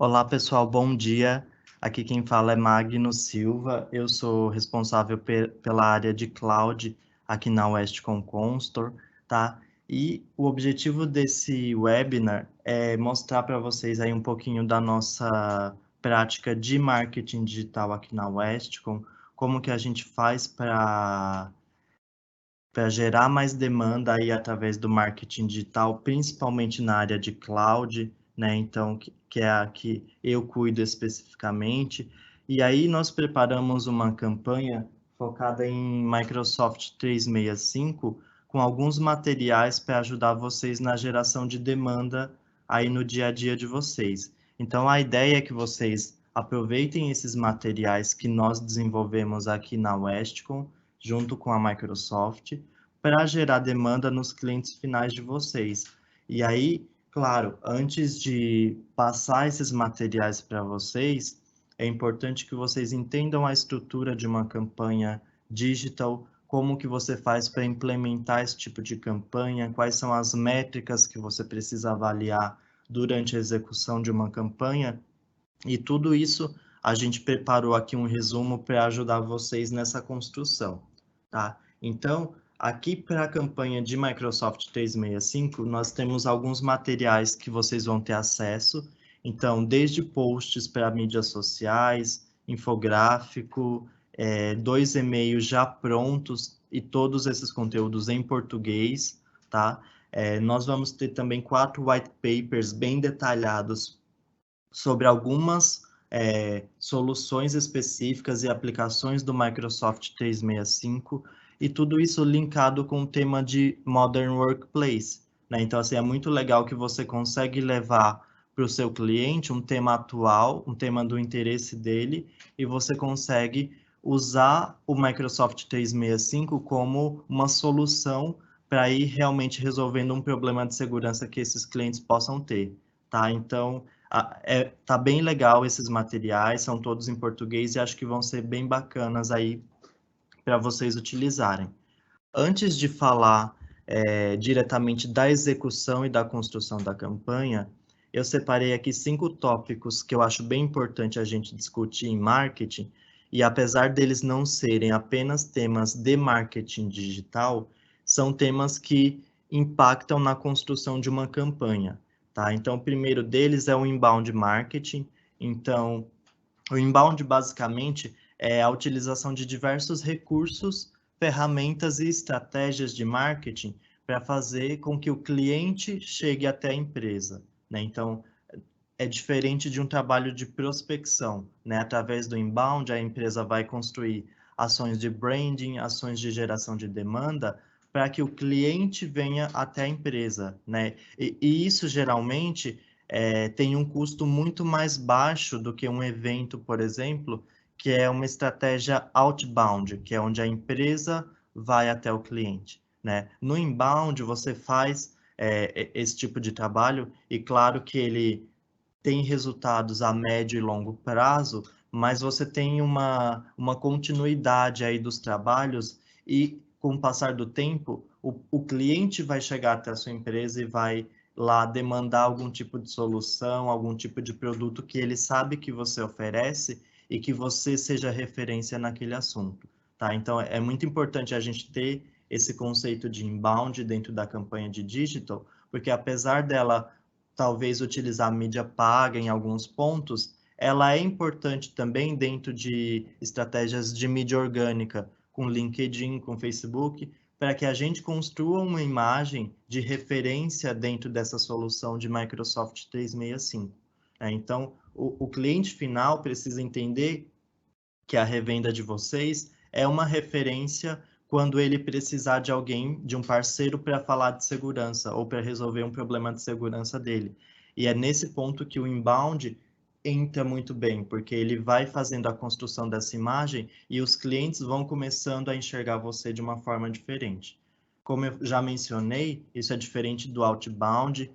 Olá, pessoal, bom dia. Aqui quem fala é Magno Silva. Eu sou responsável pela área de cloud aqui na Westcom Constor, tá? E o objetivo desse webinar é mostrar para vocês aí um pouquinho da nossa prática de marketing digital aqui na Westcom, como que a gente faz para gerar mais demanda aí através do marketing digital, principalmente na área de cloud, né? Então, que é a que eu cuido especificamente. E aí nós preparamos uma campanha focada em Microsoft 365 com alguns materiais para ajudar vocês na geração de demanda aí no dia a dia de vocês. Então, a ideia é que vocês aproveitem esses materiais que nós desenvolvemos aqui na Westcom, junto com a Microsoft, para gerar demanda nos clientes finais de vocês. E aí, claro, antes de passar esses materiais para vocês, é importante que vocês entendam a estrutura de uma campanha digital, como que você faz para implementar esse tipo de campanha, quais são as métricas que você precisa avaliar durante a execução de uma campanha, e tudo isso a gente preparou aqui um resumo para ajudar vocês nessa construção, tá? Então, aqui para a campanha de Microsoft 365, nós temos alguns materiais que vocês vão ter acesso. Então, desde posts para mídias sociais, infográfico, dois e-mails já prontos e todos esses conteúdos em português, tá? Nós vamos ter também 4 white papers bem detalhados sobre algumas soluções específicas e aplicações do Microsoft 365, e tudo isso linkado com o tema de Modern Workplace, né? Então, assim, é muito legal que você consegue levar para o seu cliente um tema atual, um tema do interesse dele, e você consegue usar o Microsoft 365 como uma solução para ir realmente resolvendo um problema de segurança que esses clientes possam ter, tá? Então, tá bem legal esses materiais, são todos em português e acho que vão ser bem bacanas aí para vocês utilizarem. Antes de falar diretamente da execução e da construção da campanha, eu separei aqui 5 tópicos que eu acho bem importante a gente discutir em marketing, e apesar deles não serem apenas temas de marketing digital, são temas que impactam na construção de uma campanha, tá? Então, o primeiro deles é o inbound marketing. Então, o inbound basicamente é a utilização de diversos recursos, ferramentas e estratégias de marketing para fazer com que o cliente chegue até a empresa, né? Então, é diferente de um trabalho de prospecção, né? Através do inbound, a empresa vai construir ações de branding, ações de geração de demanda, para que o cliente venha até a empresa, né? E isso geralmente tem um custo muito mais baixo do que um evento, por exemplo, que é uma estratégia outbound, que é onde a empresa vai até o cliente, né? No inbound, você faz esse tipo de trabalho, e claro que ele tem resultados a médio e longo prazo, mas você tem uma continuidade aí dos trabalhos, e com o passar do tempo, o cliente vai chegar até a sua empresa e vai lá demandar algum tipo de solução, algum tipo de produto que ele sabe que você oferece e que você seja referência naquele assunto, tá? Então, é muito importante a gente ter esse conceito de inbound dentro da campanha de digital, porque apesar dela talvez utilizar a mídia paga em alguns pontos, ela é importante também dentro de estratégias de mídia orgânica, com LinkedIn, com Facebook, para que a gente construa uma imagem de referência dentro dessa solução de Microsoft 365. Então, o cliente final precisa entender que a revenda de vocês é uma referência quando ele precisar de alguém, de um parceiro para falar de segurança ou para resolver um problema de segurança dele. E é nesse ponto que o inbound entra muito bem, porque ele vai fazendo a construção dessa imagem e os clientes vão começando a enxergar você de uma forma diferente. Como eu já mencionei, isso é diferente do outbound,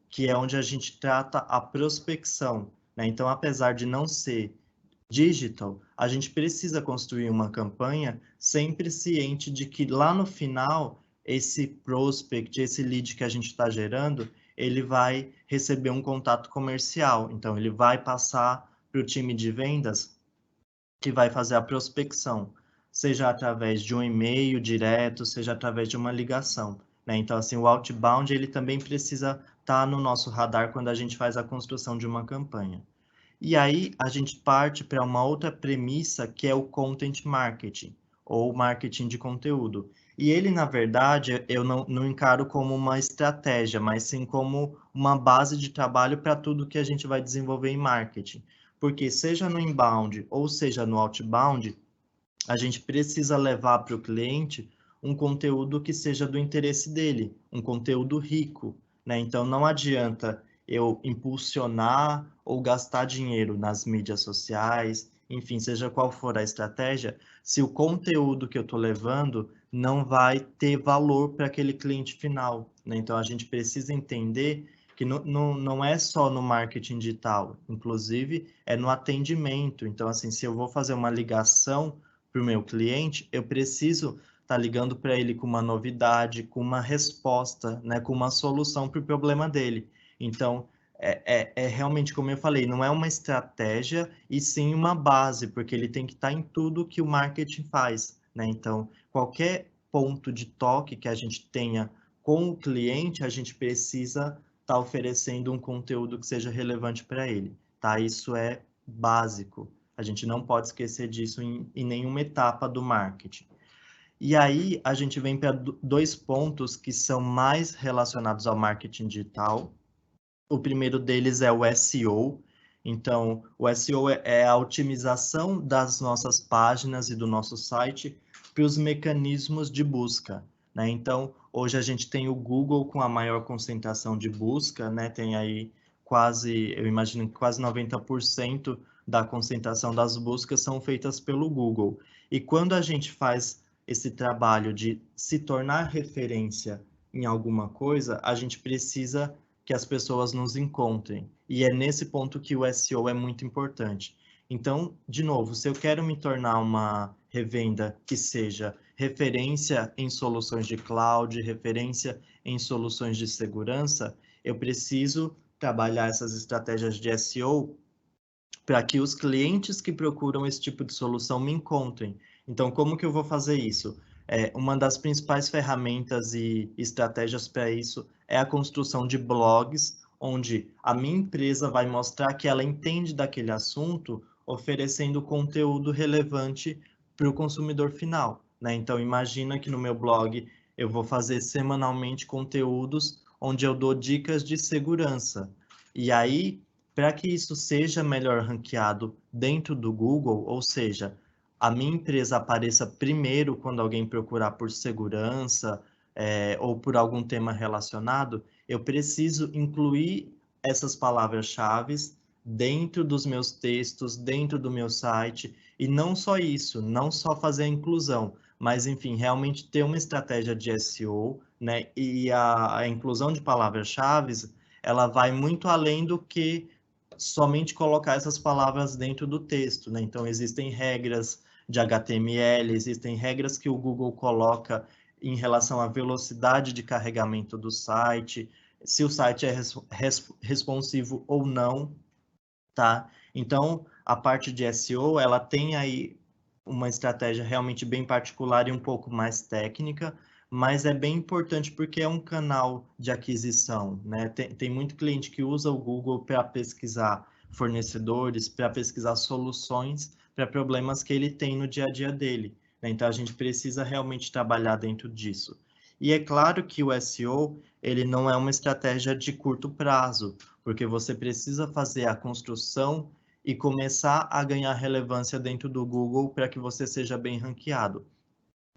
que é onde a gente trata a prospecção, né? Então, apesar de não ser digital, a gente precisa construir uma campanha sempre ciente de que lá no final, esse prospect, esse lead que a gente está gerando, ele vai receber um contato comercial. Então, ele vai passar para o time de vendas que vai fazer a prospecção, seja através de um e-mail direto, seja através de uma ligação, né? Então, assim, o outbound, ele também precisa estar no nosso radar quando a gente faz a construção de uma campanha. E aí, a gente parte para uma outra premissa, que é o content marketing, ou marketing de conteúdo. E ele, na verdade, eu não encaro como uma estratégia, mas sim como uma base de trabalho para tudo que a gente vai desenvolver em marketing. Porque seja no inbound ou seja no outbound, a gente precisa levar para o cliente um conteúdo que seja do interesse dele, um conteúdo rico, né? Então não adianta eu impulsionar ou gastar dinheiro nas mídias sociais, enfim, seja qual for a estratégia, se o conteúdo que eu estou levando não vai ter valor para aquele cliente final, né? Então a gente precisa entender que não é só no marketing digital, inclusive é no atendimento. Então, assim, se eu vou fazer uma ligação para o meu cliente, eu preciso estar ligando para ele com uma novidade, com uma resposta, né, com uma solução para o problema dele. Então, é realmente, como eu falei, não é uma estratégia e sim uma base, porque ele tem que estar em tudo que o marketing faz, né? Então, qualquer ponto de toque que a gente tenha com o cliente, a gente precisa estar oferecendo um conteúdo que seja relevante para ele, tá? Isso é básico. A gente não pode esquecer disso em nenhuma etapa do marketing. E aí a gente vem para dois pontos que são mais relacionados ao marketing digital. O primeiro deles é o SEO. Então, o SEO é a otimização das nossas páginas e do nosso site para os mecanismos de busca, né? Então, hoje a gente tem o Google com a maior concentração de busca, né? Tem aí quase, eu imagino que quase 90% da concentração das buscas são feitas pelo Google. E quando a gente faz esse trabalho de se tornar referência em alguma coisa, a gente precisa que as pessoas nos encontrem. E é nesse ponto que o SEO é muito importante. Então, de novo, se eu quero me tornar uma revenda que seja referência em soluções de cloud, referência em soluções de segurança, eu preciso trabalhar essas estratégias de SEO para que os clientes que procuram esse tipo de solução me encontrem. Então, como que eu vou fazer isso? Uma das principais ferramentas e estratégias para isso é a construção de blogs, onde a minha empresa vai mostrar que ela entende daquele assunto, oferecendo conteúdo relevante para o consumidor final, né? Então, imagina que no meu blog eu vou fazer semanalmente conteúdos onde eu dou dicas de segurança. E aí, para que isso seja melhor ranqueado dentro do Google, ou seja, a minha empresa apareça primeiro quando alguém procurar por segurança, ou por algum tema relacionado, eu preciso incluir essas palavras-chave dentro dos meus textos, dentro do meu site, e não só isso, não só fazer a inclusão, mas, enfim, realmente ter uma estratégia de SEO, né? E a inclusão de palavras-chave, ela vai muito além do que somente colocar essas palavras dentro do texto, né? Então, existem regras de HTML, existem regras que o Google coloca em relação à velocidade de carregamento do site, se o site é responsivo ou não, tá? Então, a parte de SEO, ela tem aí uma estratégia realmente bem particular e um pouco mais técnica, mas é bem importante porque é um canal de aquisição, né? Tem muito cliente que usa o Google para pesquisar fornecedores, para pesquisar soluções para problemas que ele tem no dia a dia dele, né? Então, a gente precisa realmente trabalhar dentro disso. E é claro que o SEO, ele não é uma estratégia de curto prazo, porque você precisa fazer a construção e começar a ganhar relevância dentro do Google para que você seja bem ranqueado.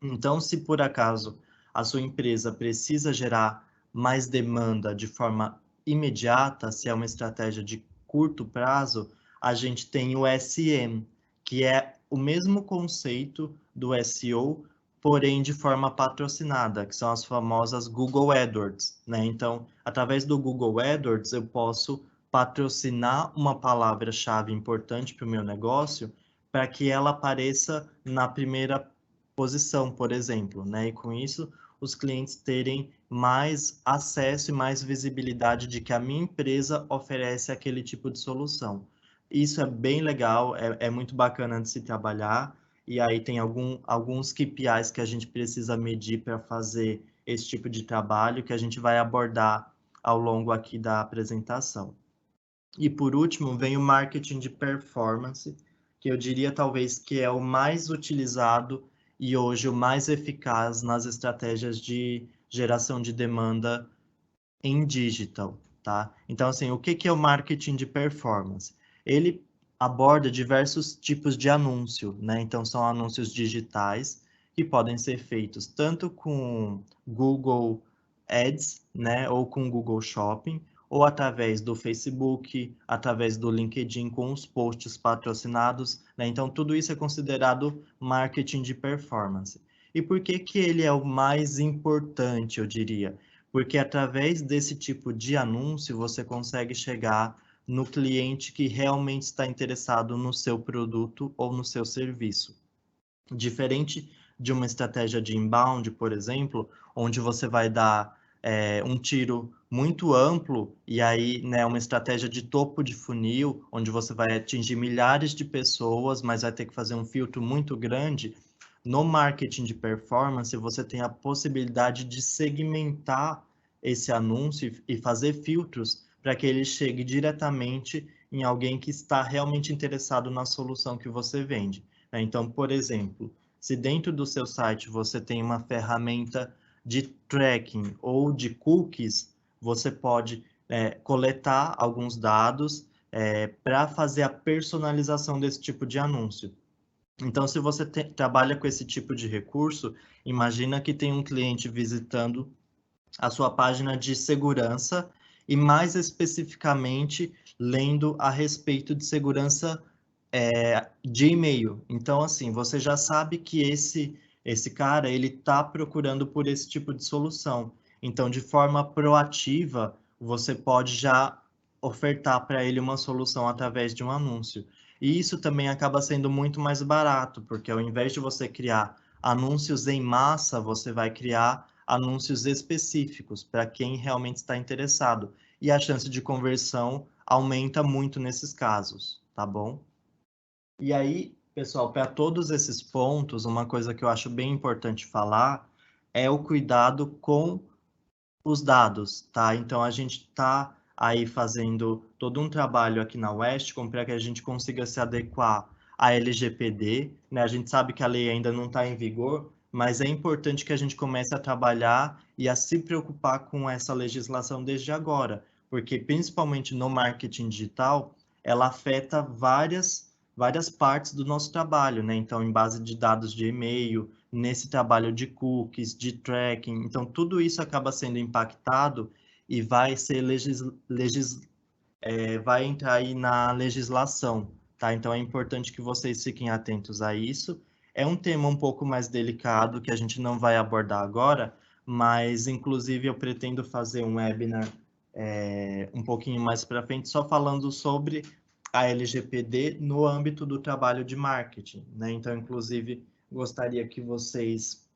Então, se por acaso a sua empresa precisa gerar mais demanda de forma imediata, se é uma estratégia de curto prazo, a gente tem o SEM, que é o mesmo conceito do SEO, porém de forma patrocinada, que são as famosas Google AdWords, né? Então, através do Google AdWords, eu posso patrocinar uma palavra-chave importante para o meu negócio, para que ela apareça na primeira posição, por exemplo, né? E com isso, os clientes terem mais acesso e mais visibilidade de que a minha empresa oferece aquele tipo de solução. Isso é bem legal, é muito bacana de se trabalhar, e aí tem alguns KPIs que a gente precisa medir para fazer esse tipo de trabalho, que a gente vai abordar ao longo aqui da apresentação. E por último, vem o marketing de performance, que eu diria talvez que é o mais utilizado e hoje o mais eficaz nas estratégias de geração de demanda em digital, tá? Então, assim, o que é o marketing de performance? Ele aborda diversos tipos de anúncio, né? Então, são anúncios digitais que podem ser feitos tanto com Google Ads, né? Ou com Google Shopping, ou através do Facebook, através do LinkedIn com os posts patrocinados, né? Então, tudo isso é considerado marketing de performance. E por que que ele é o mais importante, eu diria? Porque através desse tipo de anúncio você consegue chegar no cliente que realmente está interessado no seu produto ou no seu serviço. Diferente de uma estratégia de inbound, por exemplo, onde você vai dar um tiro muito amplo e aí, né, uma estratégia de topo de funil, onde você vai atingir milhares de pessoas, mas vai ter que fazer um filtro muito grande. No marketing de performance, você tem a possibilidade de segmentar esse anúncio e fazer filtros para que ele chegue diretamente em alguém que está realmente interessado na solução que você vende. Então, por exemplo, se dentro do seu site você tem uma ferramenta de tracking ou de cookies, você pode coletar alguns dados para fazer a personalização desse tipo de anúncio. Então, se você trabalha com esse tipo de recurso, imagina que tem um cliente visitando a sua página de segurança e, mais especificamente, lendo a respeito de segurança de e-mail. Então, assim, você já sabe que esse cara, ele está procurando por esse tipo de solução. Então, de forma proativa, você pode já ofertar para ele uma solução através de um anúncio. E isso também acaba sendo muito mais barato, porque ao invés de você criar anúncios em massa, você vai criar anúncios específicos para quem realmente está interessado. E a chance de conversão aumenta muito nesses casos, tá bom? E aí, pessoal, para todos esses pontos, uma coisa que eu acho bem importante falar é o cuidado com os dados, tá? Então, a gente está aí fazendo todo um trabalho aqui na Westcom para que a gente consiga se adequar à LGPD, né? A gente sabe que a lei ainda não está em vigor, mas é importante que a gente comece a trabalhar e a se preocupar com essa legislação desde agora, porque principalmente no marketing digital, ela afeta várias partes do nosso trabalho, né? Então, em base de dados de e-mail, nesse trabalho de cookies, de tracking. Então, tudo isso acaba sendo impactado e vai ser vai entrar aí na legislação, tá? Então, é importante que vocês fiquem atentos a isso. É um tema um pouco mais delicado que a gente não vai abordar agora, mas, inclusive, eu pretendo fazer um webinar um pouquinho mais para frente, só falando sobre a LGPD no âmbito do trabalho de marketing, né? Então, inclusive, gostaria que vocês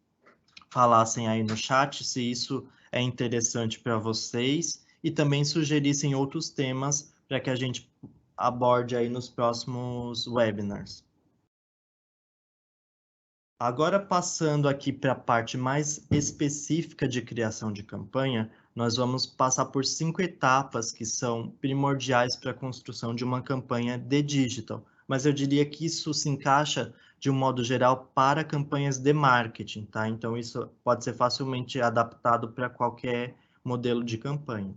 falassem aí no chat se isso é interessante para vocês e também sugerissem outros temas para que a gente aborde aí nos próximos webinars. Agora, passando aqui para a parte mais específica de criação de campanha, nós vamos passar por 5 etapas que são primordiais para a construção de uma campanha de digital. Mas eu diria que isso se encaixa, de um modo geral, para campanhas de marketing, tá? Então, isso pode ser facilmente adaptado para qualquer modelo de campanha.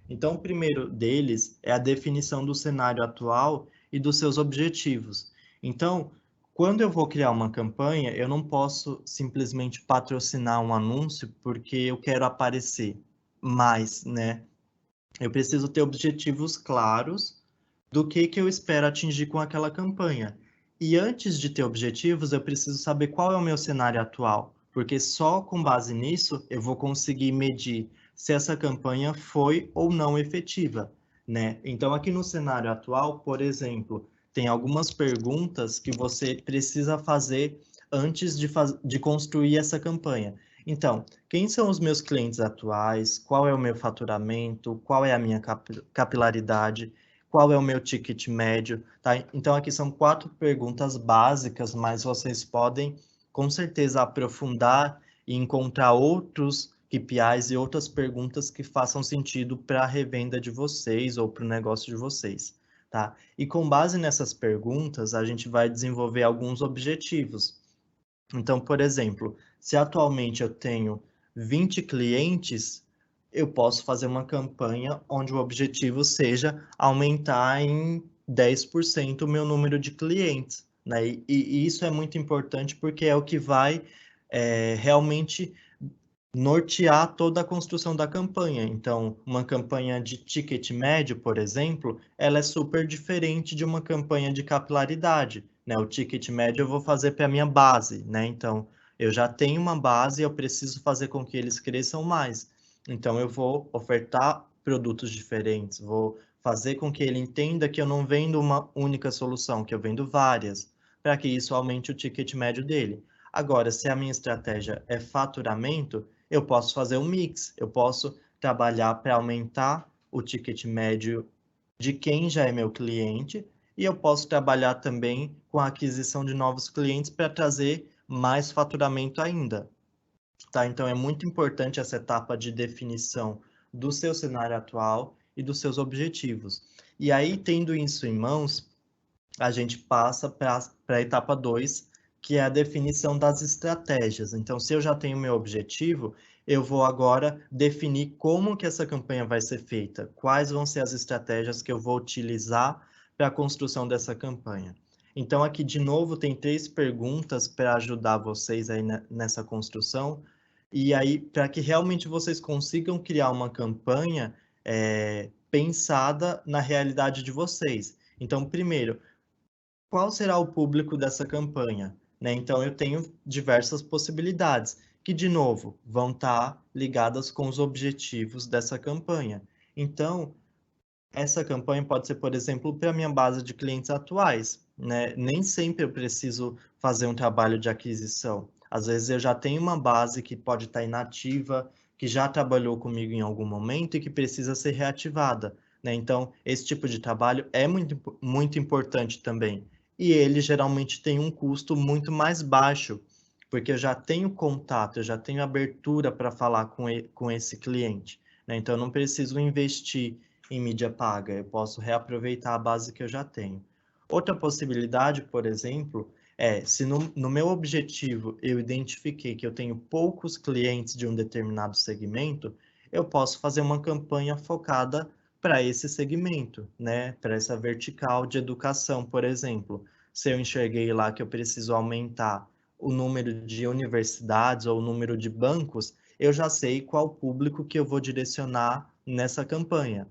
Então, o primeiro deles é a definição do cenário atual e dos seus objetivos. Então, quando eu vou criar uma campanha, eu não posso simplesmente patrocinar um anúncio porque eu quero aparecer mais, né? Eu preciso ter objetivos claros do que eu espero atingir com aquela campanha. E antes de ter objetivos, eu preciso saber qual é o meu cenário atual, porque só com base nisso eu vou conseguir medir se essa campanha foi ou não efetiva, né? Então, aqui no cenário atual, por exemplo, tem algumas perguntas que você precisa fazer antes de construir essa campanha. Então, quem são os meus clientes atuais? Qual é o meu faturamento? Qual é a minha capilaridade? Qual é o meu ticket médio? Tá? Então, aqui são 4 perguntas básicas, mas vocês podem, com certeza, aprofundar e encontrar outros KPIs e outras perguntas que façam sentido para a revenda de vocês ou para o negócio de vocês. Tá? E com base nessas perguntas, a gente vai desenvolver alguns objetivos. Então, por exemplo, se atualmente eu tenho 20 clientes, eu posso fazer uma campanha onde o objetivo seja aumentar em 10% o meu número de clientes, né? E isso é muito importante porque é o que vai realmente nortear toda a construção da campanha. Então, uma campanha de ticket médio, por exemplo, ela é super diferente de uma campanha de capilaridade, né? O ticket médio eu vou fazer para a minha base, né? Então, eu já tenho uma base e eu preciso fazer com que eles cresçam mais. Então, eu vou ofertar produtos diferentes, vou fazer com que ele entenda que eu não vendo uma única solução, que eu vendo várias, para que isso aumente o ticket médio dele. Agora, se a minha estratégia é faturamento, eu posso fazer um mix, eu posso trabalhar para aumentar o ticket médio de quem já é meu cliente e eu posso trabalhar também com a aquisição de novos clientes para trazer mais faturamento ainda. Tá? Então é muito importante essa etapa de definição do seu cenário atual e dos seus objetivos. E aí, tendo isso em mãos, a gente passa para a etapa 2, que é a definição das estratégias. Então, se eu já tenho meu objetivo, eu vou agora definir como que essa campanha vai ser feita, quais vão ser as estratégias que eu vou utilizar para a construção dessa campanha. Então, aqui de novo tem 3 perguntas para ajudar vocês aí nessa construção, e aí para que realmente vocês consigam criar uma campanha pensada na realidade de vocês. Então, primeiro, qual será o público dessa campanha? Né? Então, eu tenho diversas possibilidades, que, de novo, vão estar ligadas com os objetivos dessa campanha. Então, essa campanha pode ser, por exemplo, para a minha base de clientes atuais. Né? Nem sempre eu preciso fazer um trabalho de aquisição. Às vezes, eu já tenho uma base que pode estar inativa, que já trabalhou comigo em algum momento e que precisa ser reativada. Né? Então, esse tipo de trabalho é muito importante também. E ele geralmente tem um custo muito mais baixo, porque eu já tenho contato, eu já tenho abertura para falar com esse cliente. Né? Então, eu não preciso investir em mídia paga, eu posso reaproveitar a base que eu já tenho. Outra possibilidade, por exemplo, é se no meu objetivo eu identifiquei que eu tenho poucos clientes de um determinado segmento, eu posso fazer uma campanha focada para esse segmento, né? Para essa vertical de educação, por exemplo. Se eu enxerguei lá que eu preciso aumentar o número de universidades ou o número de bancos, eu já sei qual público que eu vou direcionar nessa campanha.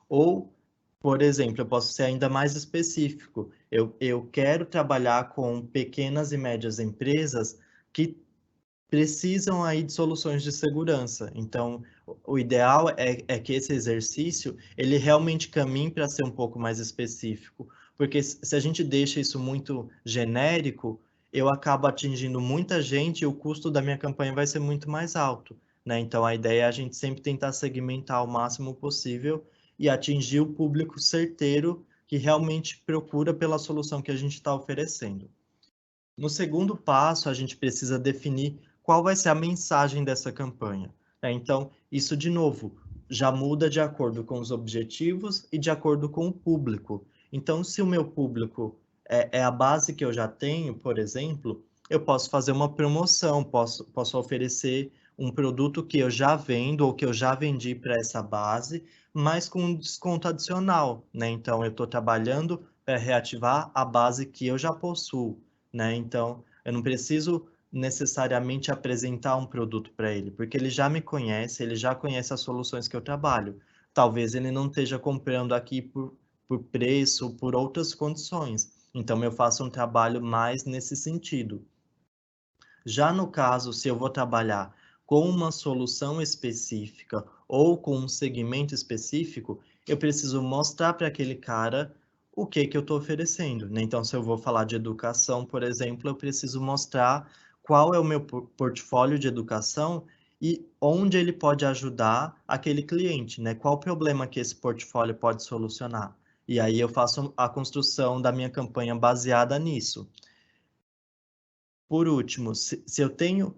Ou, por exemplo, eu posso ser ainda mais específico. Eu quero trabalhar com pequenas e médias empresas que precisam aí de soluções de segurança. Então, o ideal é que esse exercício ele realmente caminhe para ser um pouco mais específico, porque se a gente deixa isso muito genérico, eu acabo atingindo muita gente e o custo da minha campanha vai ser muito mais alto, né? Então, a ideia é a gente sempre tentar segmentar o máximo possível e atingir o público certeiro que realmente procura pela solução que a gente está oferecendo. No segundo passo, a gente precisa definir qual vai ser a mensagem dessa campanha. Né? Então, isso, de novo, já muda de acordo com os objetivos e de acordo com o público. Então, se o meu público é a base que eu já tenho, por exemplo, eu posso fazer uma promoção, posso oferecer um produto que eu já vendo ou que eu já vendi para essa base, mas com um desconto adicional. Né? Então, eu estou trabalhando para reativar a base que eu já possuo. Né? Então, eu não preciso necessariamente apresentar um produto para ele, porque ele já me conhece, ele já conhece as soluções que eu trabalho. Talvez ele não esteja comprando aqui por preço, por outras condições. Então, eu faço um trabalho mais nesse sentido. Já no caso, se eu vou trabalhar com uma solução específica ou com um segmento específico, eu preciso mostrar para aquele cara o que eu estou oferecendo. Né? Então, se eu vou falar de educação, por exemplo, eu preciso mostrar qual é o meu portfólio de educação e onde ele pode ajudar aquele cliente, né? Qual o problema que esse portfólio pode solucionar? E aí eu faço a construção da minha campanha baseada nisso. Por último, se eu tenho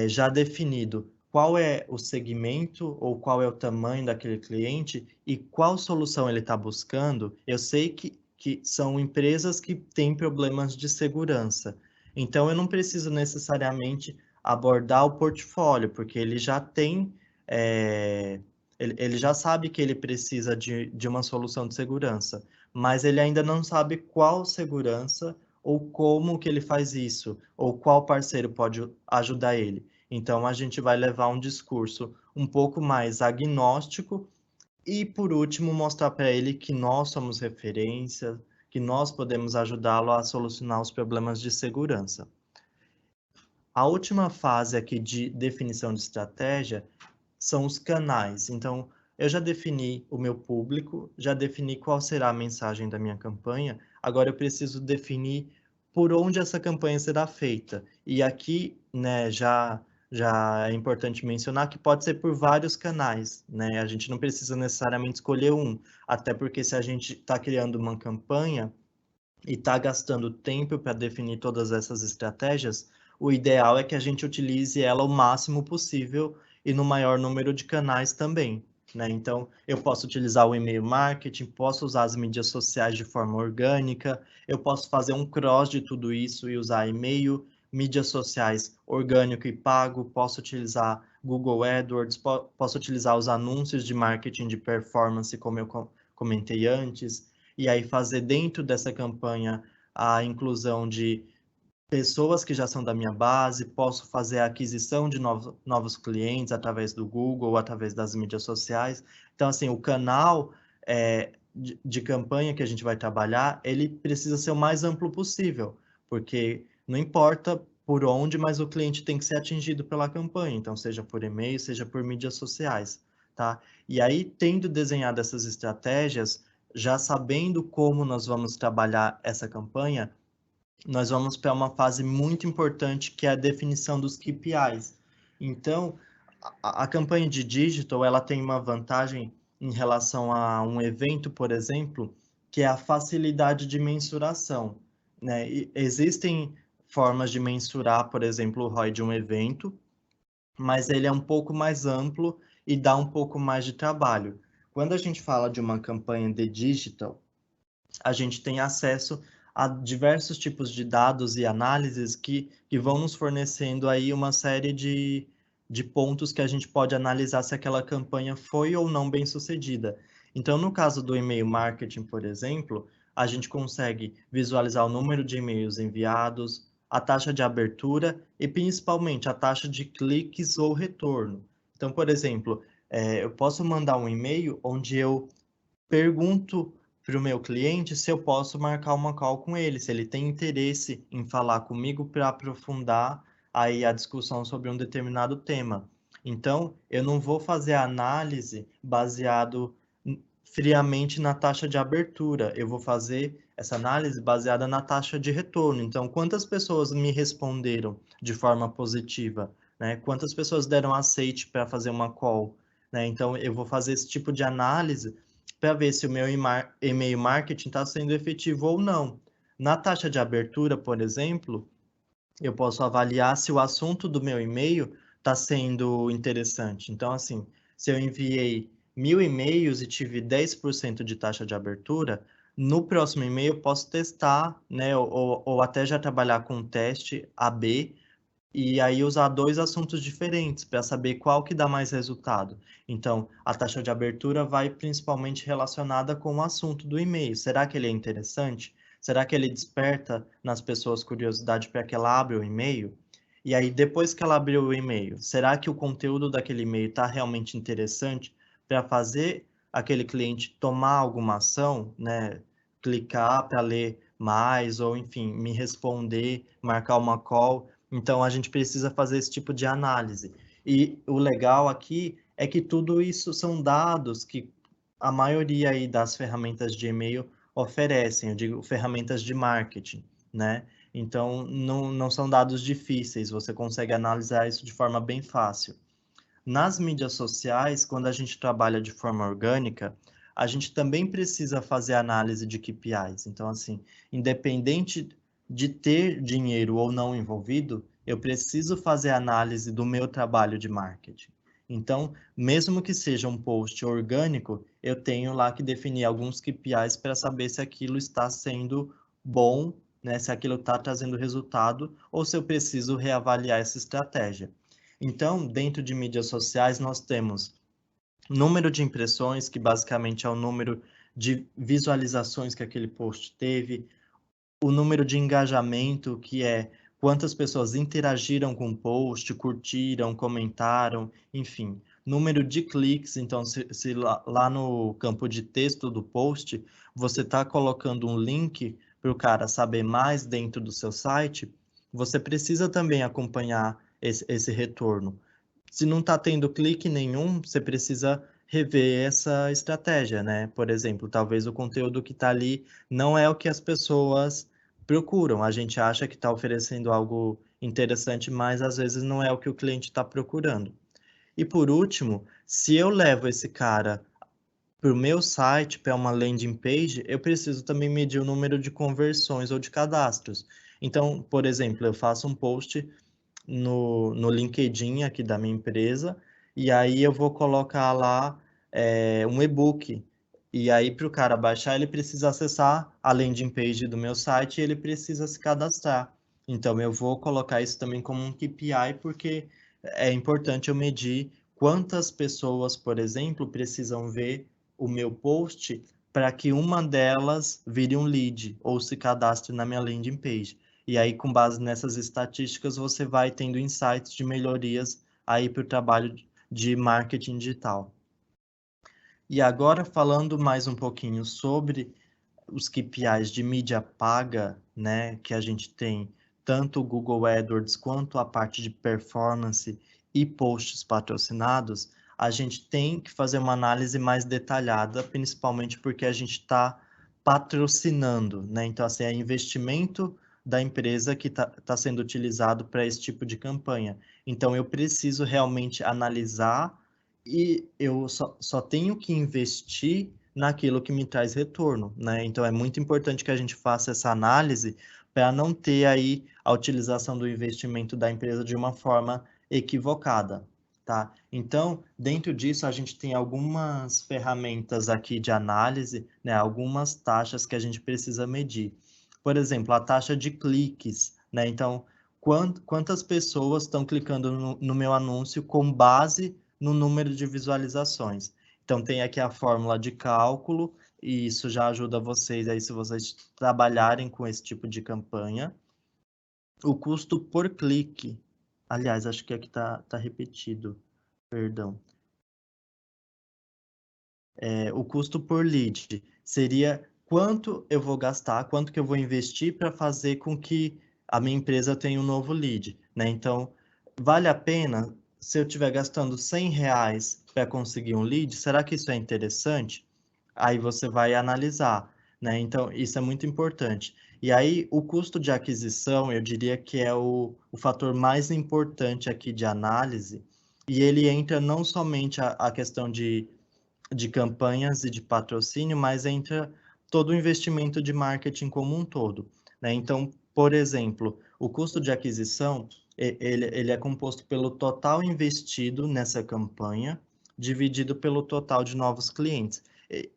já definido qual é o segmento ou qual é o tamanho daquele cliente e qual solução ele está buscando, eu sei que são empresas que têm problemas de segurança. Então, eu não preciso necessariamente abordar o portfólio, porque ele já tem, ele já sabe que ele precisa de uma solução de segurança, mas ele ainda não sabe qual segurança ou como que ele faz isso, ou qual parceiro pode ajudar ele. Então, a gente vai levar um discurso um pouco mais agnóstico e, por último, mostrar para ele que nós somos referência, que nós podemos ajudá-lo a solucionar os problemas de segurança. A última fase aqui de definição de estratégia são os canais. Então, eu já defini o meu público, já defini qual será a mensagem da minha campanha, agora eu preciso definir por onde essa campanha será feita. E aqui, né, já é importante mencionar que pode ser por vários canais, né? A gente não precisa necessariamente escolher um, até porque se a gente está criando uma campanha e está gastando tempo para definir todas essas estratégias, o ideal é que a gente utilize ela o máximo possível e no maior número de canais também, né? Então, eu posso utilizar o e-mail marketing, posso usar as mídias sociais de forma orgânica, eu posso fazer um cross de tudo isso e usar e-mail, mídias sociais orgânico e pago, posso utilizar Google AdWords, posso utilizar os anúncios de marketing de performance, como eu comentei antes, e aí fazer dentro dessa campanha a inclusão de pessoas que já são da minha base, posso fazer a aquisição de novos clientes através do Google, através das mídias sociais. Então, assim, o canal de campanha que a gente vai trabalhar, ele precisa ser o mais amplo possível, porque não importa por onde, mas o cliente tem que ser atingido pela campanha, então seja por e-mail, seja por mídias sociais, tá? E aí, tendo desenhado essas estratégias, já sabendo como nós vamos trabalhar essa campanha, nós vamos para uma fase muito importante que é a definição dos KPIs. Então, a campanha de digital, ela tem uma vantagem em relação a um evento, por exemplo, que é a facilidade de mensuração, né? E existem formas de mensurar, por exemplo, o ROI de um evento, mas ele é um pouco mais amplo e dá um pouco mais de trabalho. Quando a gente fala de uma campanha de digital, a gente tem acesso a diversos tipos de dados e análises que vão nos fornecendo aí uma série de pontos que a gente pode analisar se aquela campanha foi ou não bem sucedida. Então, no caso do e-mail marketing, por exemplo, a gente consegue visualizar o número de e-mails enviados, a taxa de abertura e principalmente a taxa de cliques ou retorno. Então, por exemplo, eu posso mandar um e-mail onde eu pergunto para o meu cliente se eu posso marcar uma call com ele, se ele tem interesse em falar comigo para aprofundar aí a discussão sobre um determinado tema. Então, eu não vou fazer a análise baseado friamente na taxa de abertura, eu vou fazer essa análise baseada na taxa de retorno. Então, quantas pessoas me responderam de forma positiva, né? Quantas pessoas deram aceite para fazer uma call, né? Então, eu vou fazer esse tipo de análise para ver se o meu e-mail marketing está sendo efetivo ou não. Na taxa de abertura, por exemplo, eu posso avaliar se o assunto do meu e-mail está sendo interessante. Então, assim, se eu enviei 1.000 e-mails e tive 10% de taxa de abertura, no próximo e-mail eu posso testar, né, ou até já trabalhar com um teste AB e aí usar dois assuntos diferentes para saber qual que dá mais resultado. Então, a taxa de abertura vai principalmente relacionada com o assunto do e-mail. Será que ele é interessante? Será que ele desperta nas pessoas curiosidade para que ela abra o e-mail? E aí, depois que ela abriu o e-mail, será que o conteúdo daquele e-mail está realmente interessante para fazer aquele cliente tomar alguma ação, né? Clicar para ler mais, ou enfim, me responder, marcar uma call. Então, a gente precisa fazer esse tipo de análise. E o legal aqui é que tudo isso são dados que a maioria aí das ferramentas de e-mail oferecem, eu digo ferramentas de marketing, né? Então, não são dados difíceis, você consegue analisar isso de forma bem fácil. Nas mídias sociais, quando a gente trabalha de forma orgânica, a gente também precisa fazer análise de KPIs. Então, assim, independente de ter dinheiro ou não envolvido, eu preciso fazer análise do meu trabalho de marketing. Então, mesmo que seja um post orgânico, eu tenho lá que definir alguns KPIs para saber se aquilo está sendo bom, né, se aquilo está trazendo resultado, ou se eu preciso reavaliar essa estratégia. Então, dentro de mídias sociais, nós temos número de impressões, que basicamente é o número de visualizações que aquele post teve, o número de engajamento, que é quantas pessoas interagiram com o post, curtiram, comentaram, enfim. Número de cliques, então, se lá no campo de texto do post, você está colocando um link para o cara saber mais dentro do seu site, você precisa também acompanhar esse retorno. Se não está tendo clique nenhum, você precisa rever essa estratégia, né? Por exemplo, talvez o conteúdo que está ali não é o que as pessoas procuram. A gente acha que está oferecendo algo interessante, mas às vezes não é o que o cliente está procurando. E por último, se eu levo esse cara para o meu site, para uma landing page, eu preciso também medir o número de conversões ou de cadastros. Então, por exemplo, eu faço um post no LinkedIn aqui da minha empresa, e aí eu vou colocar lá um e-book. E aí, para o cara baixar, ele precisa acessar a landing page do meu site e ele precisa se cadastrar. Então, eu vou colocar isso também como um KPI, porque é importante eu medir quantas pessoas, por exemplo, precisam ver o meu post para que uma delas vire um lead ou se cadastre na minha landing page. E aí, com base nessas estatísticas, você vai tendo insights de melhorias aí para o trabalho de marketing digital. E agora, falando mais um pouquinho sobre os KPIs de mídia paga, né, que a gente tem tanto o Google AdWords quanto a parte de performance e posts patrocinados, a gente tem que fazer uma análise mais detalhada, principalmente porque a gente está patrocinando, né? Então, assim, é investimento da empresa que tá sendo utilizado para esse tipo de campanha. Então, eu preciso realmente analisar e eu só tenho que investir naquilo que me traz retorno, né? Então é muito importante que a gente faça essa análise para não ter aí a utilização do investimento da empresa de uma forma equivocada, tá? Então, dentro disso, a gente tem algumas ferramentas aqui de análise, né? Algumas taxas que a gente precisa medir. Por exemplo, a taxa de cliques, né? Então, quantas pessoas estão clicando no meu anúncio com base no número de visualizações. Então, tem aqui a fórmula de cálculo, e isso já ajuda vocês aí, se vocês trabalharem com esse tipo de campanha. O custo por clique. Aliás, acho que aqui tá repetido, perdão. O custo por lead seria quanto eu vou gastar, quanto que eu vou investir para fazer com que a minha empresa tenha um novo lead, né? Então, vale a pena se eu estiver gastando R$ 100 para conseguir um lead, será que isso é interessante? Aí você vai analisar, né? Então, isso é muito importante. E aí, o custo de aquisição, eu diria que é o fator mais importante aqui de análise, e ele entra não somente a questão de campanhas e de patrocínio, mas entra todo o investimento de marketing como um todo, né? Então, por exemplo, o custo de aquisição, ele é composto pelo total investido nessa campanha, dividido pelo total de novos clientes.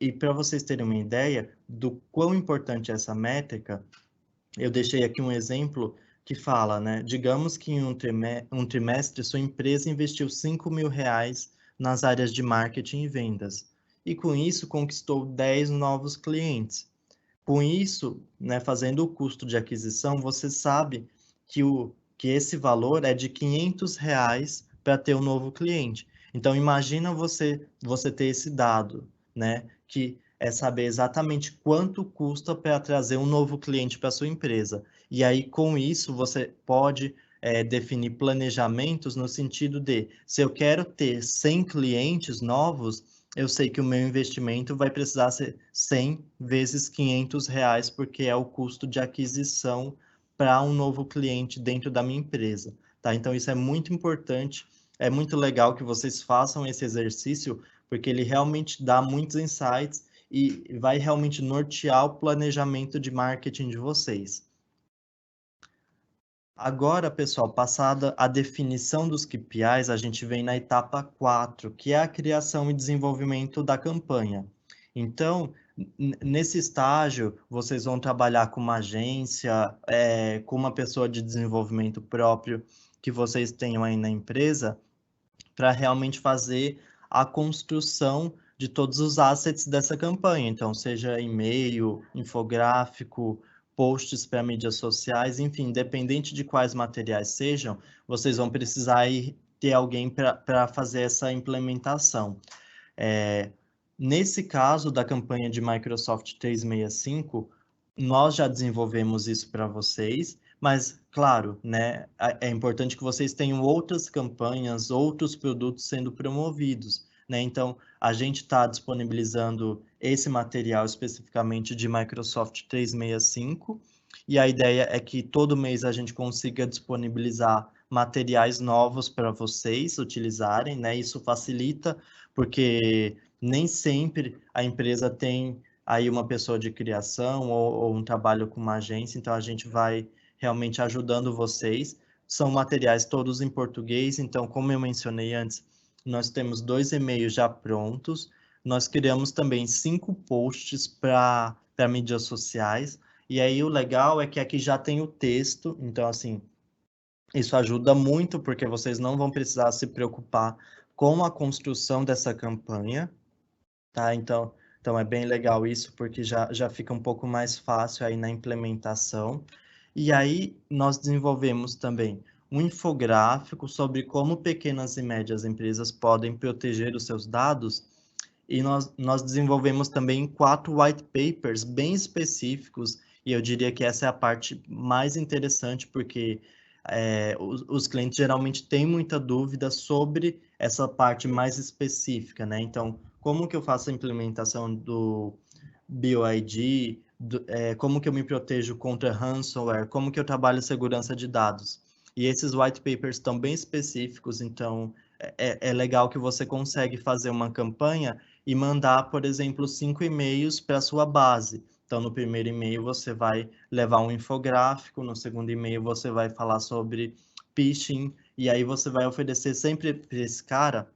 E para vocês terem uma ideia do quão importante é essa métrica, eu deixei aqui um exemplo que fala, né? Digamos que em um trimestre sua empresa investiu R$ 5.000 nas áreas de marketing e vendas. E com isso conquistou 10 novos clientes. Com isso, né, fazendo o custo de aquisição, você sabe que esse valor é de R$ 500 para ter um novo cliente. Então, imagina você ter esse dado, né, que é saber exatamente quanto custa para trazer um novo cliente para sua empresa. E aí, com isso, você pode definir planejamentos no sentido de, se eu quero ter 100 clientes novos, eu sei que o meu investimento vai precisar ser 100 vezes R$ 500, porque é o custo de aquisição para um novo cliente dentro da minha empresa, tá? Então, isso é muito importante, é muito legal que vocês façam esse exercício, porque ele realmente dá muitos insights e vai realmente nortear o planejamento de marketing de vocês. Agora, pessoal, passada a definição dos KPIs, a gente vem na etapa 4, que é a criação e desenvolvimento da campanha. Então, nesse estágio, vocês vão trabalhar com uma agência, com uma pessoa de desenvolvimento próprio que vocês tenham aí na empresa, para realmente fazer a construção de todos os assets dessa campanha. Então, seja e-mail, infográfico, posts para mídias sociais, enfim, independente de quais materiais sejam, vocês vão precisar ter alguém para fazer essa implementação. Nesse caso da campanha de Microsoft 365, nós já desenvolvemos isso para vocês, mas, claro, né, é importante que vocês tenham outras campanhas, outros produtos sendo promovidos, né? Então, a gente está disponibilizando esse material especificamente de Microsoft 365, e a ideia é que todo mês a gente consiga disponibilizar materiais novos para vocês utilizarem, né? Isso facilita, porque nem sempre a empresa tem aí uma pessoa de criação ou um trabalho com uma agência, então a gente vai realmente ajudando vocês. São materiais todos em português, então, como eu mencionei antes, nós temos 2 e-mails já prontos, nós criamos também 5 posts para mídias sociais, e aí o legal é que aqui já tem o texto, então, assim, isso ajuda muito, porque vocês não vão precisar se preocupar com a construção dessa campanha, tá? Então é bem legal isso, porque já fica um pouco mais fácil aí na implementação. E aí nós desenvolvemos também um infográfico sobre como pequenas e médias empresas podem proteger os seus dados. E nós desenvolvemos também 4 white papers bem específicos, e eu diria que essa é a parte mais interessante, porque os clientes geralmente têm muita dúvida sobre essa parte mais específica, né? Então, como que eu faço a implementação do BioID, como que eu me protejo contra ransomware, como que eu trabalho segurança de dados. E esses white papers estão bem específicos, então é legal que você consegue fazer uma campanha e mandar, por exemplo, 5 e-mails para a sua base. Então, no primeiro e-mail você vai levar um infográfico, no segundo e-mail você vai falar sobre phishing, e aí você vai oferecer sempre para esse cara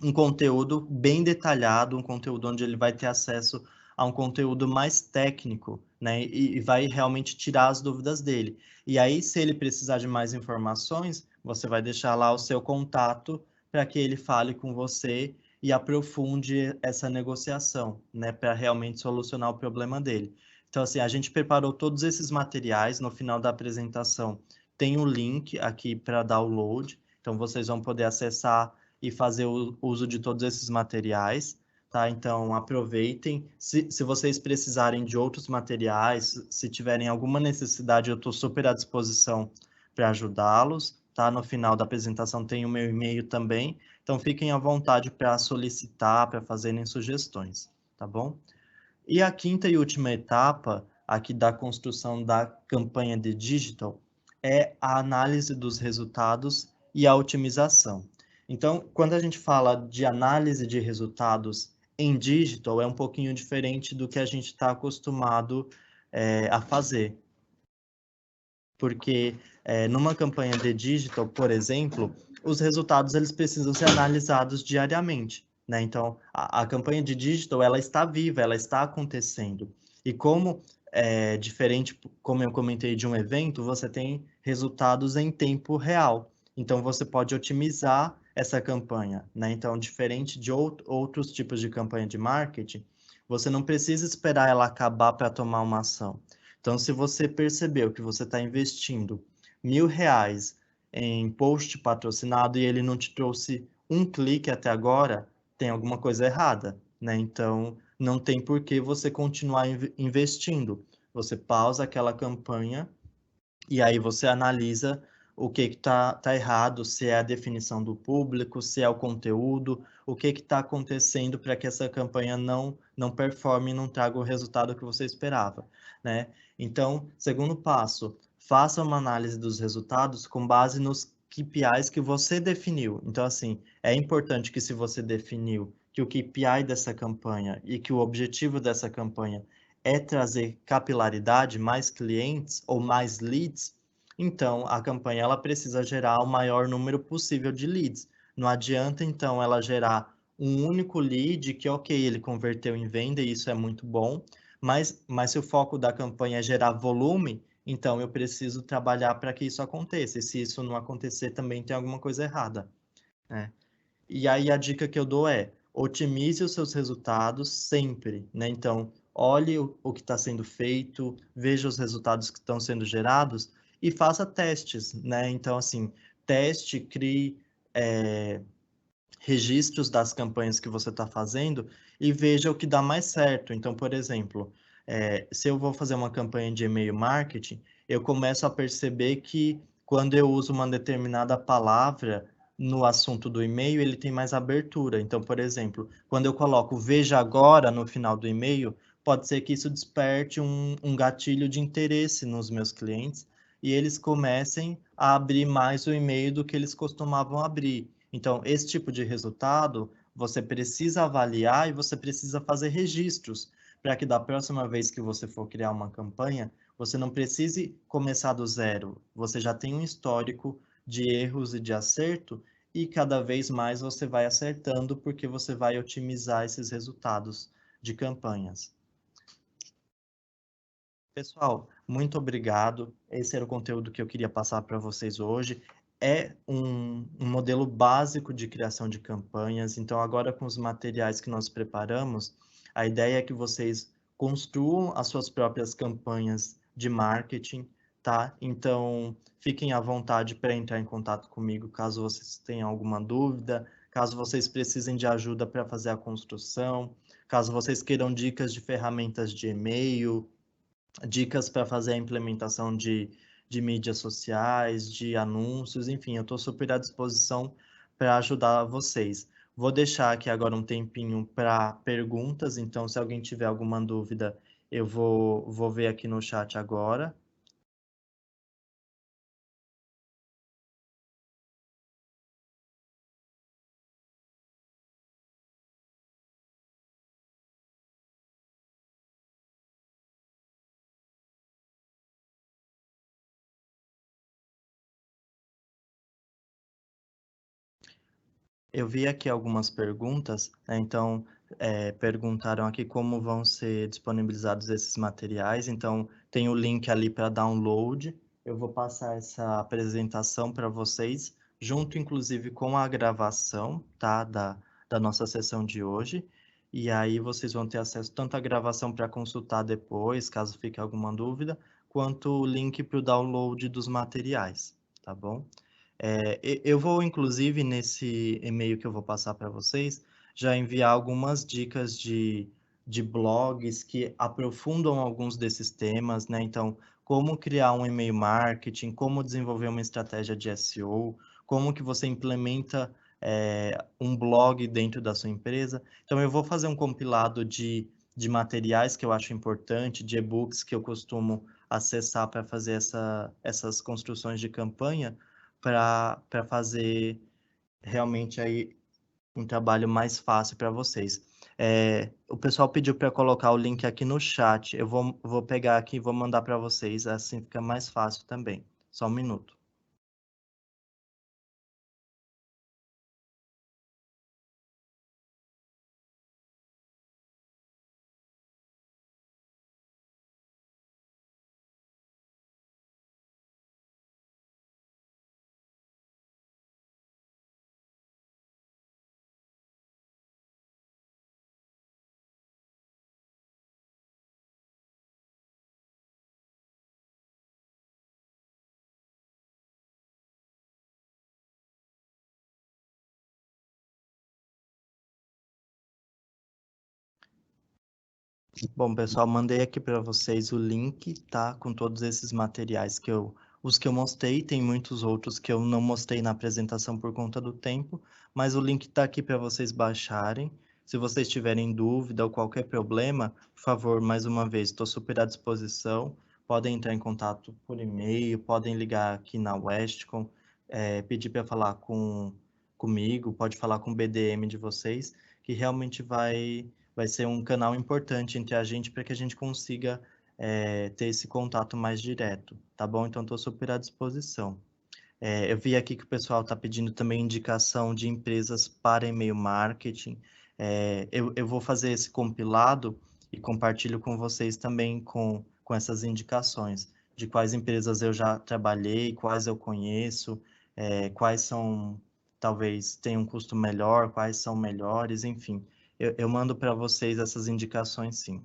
um conteúdo bem detalhado, um conteúdo onde ele vai ter acesso a um conteúdo mais técnico, né? E vai realmente tirar as dúvidas dele. E aí, se ele precisar de mais informações, você vai deixar lá o seu contato para que ele fale com você e aprofunde essa negociação, né? Para realmente solucionar o problema dele. Então, assim, a gente preparou todos esses materiais. No final da apresentação, tem um link aqui para download. Então, vocês vão poder acessar e fazer o uso de todos esses materiais, tá? Então, aproveitem. Se vocês precisarem de outros materiais, se tiverem alguma necessidade, eu estou super à disposição para ajudá-los, tá? No final da apresentação tem o meu e-mail também, então fiquem à vontade para solicitar, para fazerem sugestões, tá bom? E a quinta e última etapa aqui da construção da campanha de digital é a análise dos resultados e a otimização. Então, quando a gente fala de análise de resultados em digital, é um pouquinho diferente do que a gente está acostumado a fazer. Porque numa campanha de digital, por exemplo, os resultados eles precisam ser analisados diariamente, né? Então, a campanha de digital, ela está viva, ela está acontecendo. E como é diferente, como eu comentei, de um evento, você tem resultados em tempo real. Então, você pode otimizar essa campanha, né? Então, diferente de outros tipos de campanha de marketing, você não precisa esperar ela acabar para tomar uma ação. Então, se você percebeu que você está investindo R$ 1.000 em post patrocinado e ele não te trouxe um clique até agora, tem alguma coisa errada, né? Então, não tem por que você continuar investindo. Você pausa aquela campanha e aí você analisa o que tá errado, se é a definição do público, se é o conteúdo, o que está acontecendo para que essa campanha não performe e não traga o resultado que você esperava, né? Então, segundo passo, faça uma análise dos resultados com base nos KPIs que você definiu. Então, assim, é importante que se você definiu que o KPI dessa campanha e que o objetivo dessa campanha é trazer capilaridade, mais clientes ou mais leads, então a campanha ela precisa gerar o maior número possível de leads. Não adianta, então, ela gerar um único lead que, ok, ele converteu em venda e isso é muito bom, mas se o foco da campanha é gerar volume, então eu preciso trabalhar para que isso aconteça. E se isso não acontecer, também tem alguma coisa errada, né? E aí a dica que eu dou é: otimize os seus resultados sempre, né? Então, olhe o que está sendo feito, veja os resultados que estão sendo gerados e faça testes, né? Então, assim, teste, crie registros das campanhas que você está fazendo e veja o que dá mais certo. Então, por exemplo, se eu vou fazer uma campanha de e-mail marketing, eu começo a perceber que quando eu uso uma determinada palavra no assunto do e-mail, ele tem mais abertura. Então, por exemplo, quando eu coloco veja agora no final do e-mail, pode ser que isso desperte um gatilho de interesse nos meus clientes e eles comecem a abrir mais o e-mail do que eles costumavam abrir. Então, esse tipo de resultado, você precisa avaliar e você precisa fazer registros, para que da próxima vez que você for criar uma campanha, você não precise começar do zero. Você já tem um histórico de erros e de acerto, e cada vez mais você vai acertando, porque você vai otimizar esses resultados de campanhas. Pessoal, muito obrigado. Esse era o conteúdo que eu queria passar para vocês hoje. É um modelo básico de criação de campanhas. Então, agora com os materiais que nós preparamos, a ideia é que vocês construam as suas próprias campanhas de marketing, tá? Então, fiquem à vontade para entrar em contato comigo caso vocês tenham alguma dúvida, caso vocês precisem de ajuda para fazer a construção, caso vocês queiram dicas de ferramentas de e-mail, dicas para fazer a implementação de mídias sociais, de anúncios, enfim, eu estou super à disposição para ajudar vocês. Vou deixar aqui agora um tempinho para perguntas, então se alguém tiver alguma dúvida, eu vou ver aqui no chat agora. Eu vi aqui algumas perguntas, né? Então, perguntaram aqui como vão ser disponibilizados esses materiais. Então, tem o link ali para download. Eu vou passar essa apresentação para vocês, junto inclusive com a gravação, tá? Da nossa sessão de hoje. E aí vocês vão ter acesso tanto à gravação para consultar depois, caso fique alguma dúvida, quanto o link para o download dos materiais, tá bom? Eu vou, inclusive, nesse e-mail que eu vou passar para vocês, já enviar algumas dicas de blogs que aprofundam alguns desses temas, né? Então, como criar um e-mail marketing, como desenvolver uma estratégia de SEO, como que você implementa um blog dentro da sua empresa. Então, eu vou fazer um compilado de materiais que eu acho importante, de e-books que eu costumo acessar para fazer essas construções de campanha, para fazer realmente aí um trabalho mais fácil para vocês. O pessoal pediu para colocar o link aqui no chat. Eu vou pegar aqui e vou mandar para vocês, assim fica mais fácil também. Só um minuto. Bom, pessoal, mandei aqui para vocês o link, tá? Com todos esses materiais os que eu mostrei, tem muitos outros que eu não mostrei na apresentação por conta do tempo, mas o link está aqui para vocês baixarem. Se vocês tiverem dúvida ou qualquer problema, por favor, mais uma vez, estou super à disposição. podem entrar em contato por e-mail, podem ligar aqui na Westcom, pedir para falar comigo, pode falar com o BDM de vocês, que realmente vai ser um canal importante entre a gente para que a gente consiga ter esse contato mais direto, tá bom? Então, estou super à disposição. Eu vi aqui que o pessoal está pedindo também indicação de empresas para e-mail marketing. Eu vou fazer esse compilado e compartilho com vocês também com essas indicações de quais empresas eu já trabalhei, quais eu conheço, quais são, talvez tenham um custo melhor, quais são melhores, enfim. Eu mando para vocês essas indicações, sim.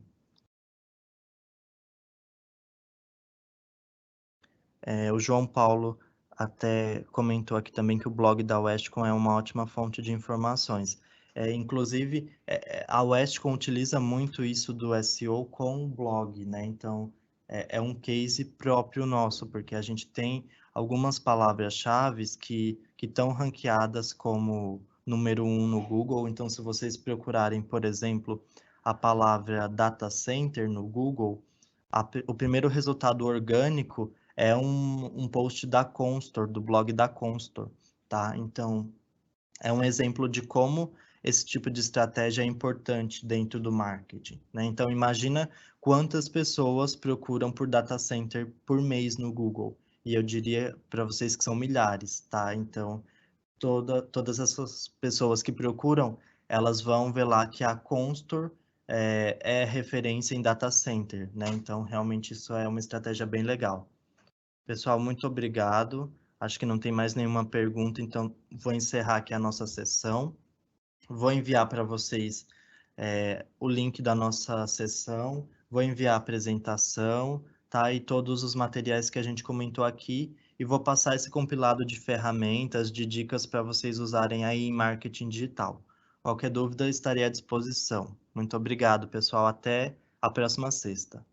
O João Paulo até comentou aqui também que o blog da Westcom é uma ótima fonte de informações. Inclusive, a Westcom utiliza muito isso do SEO com o blog, né? Então, é um case próprio nosso, porque a gente tem algumas palavras-chave que estão ranqueadas como número 1 no Google. Então, se vocês procurarem, por exemplo, a palavra data center no Google, o primeiro resultado orgânico é um post da Constor, do blog da Constor, tá? Então, é um exemplo de como esse tipo de estratégia é importante dentro do marketing, né? Então, imagina quantas pessoas procuram por data center por mês no Google. E eu diria para vocês que são milhares, tá? Então, todas essas pessoas que procuram, elas vão ver lá que a Constor é referência em data center, né? Então, realmente, isso é uma estratégia bem legal. Pessoal, muito obrigado. Acho que não tem mais nenhuma pergunta, então vou encerrar aqui a nossa sessão. Vou enviar para vocês o link da nossa sessão, vou enviar a apresentação, tá? E todos os materiais que a gente comentou aqui, e vou passar esse compilado de ferramentas, de dicas para vocês usarem aí em marketing digital. Qualquer dúvida, estarei à disposição. Muito obrigado, pessoal. Até a próxima sexta.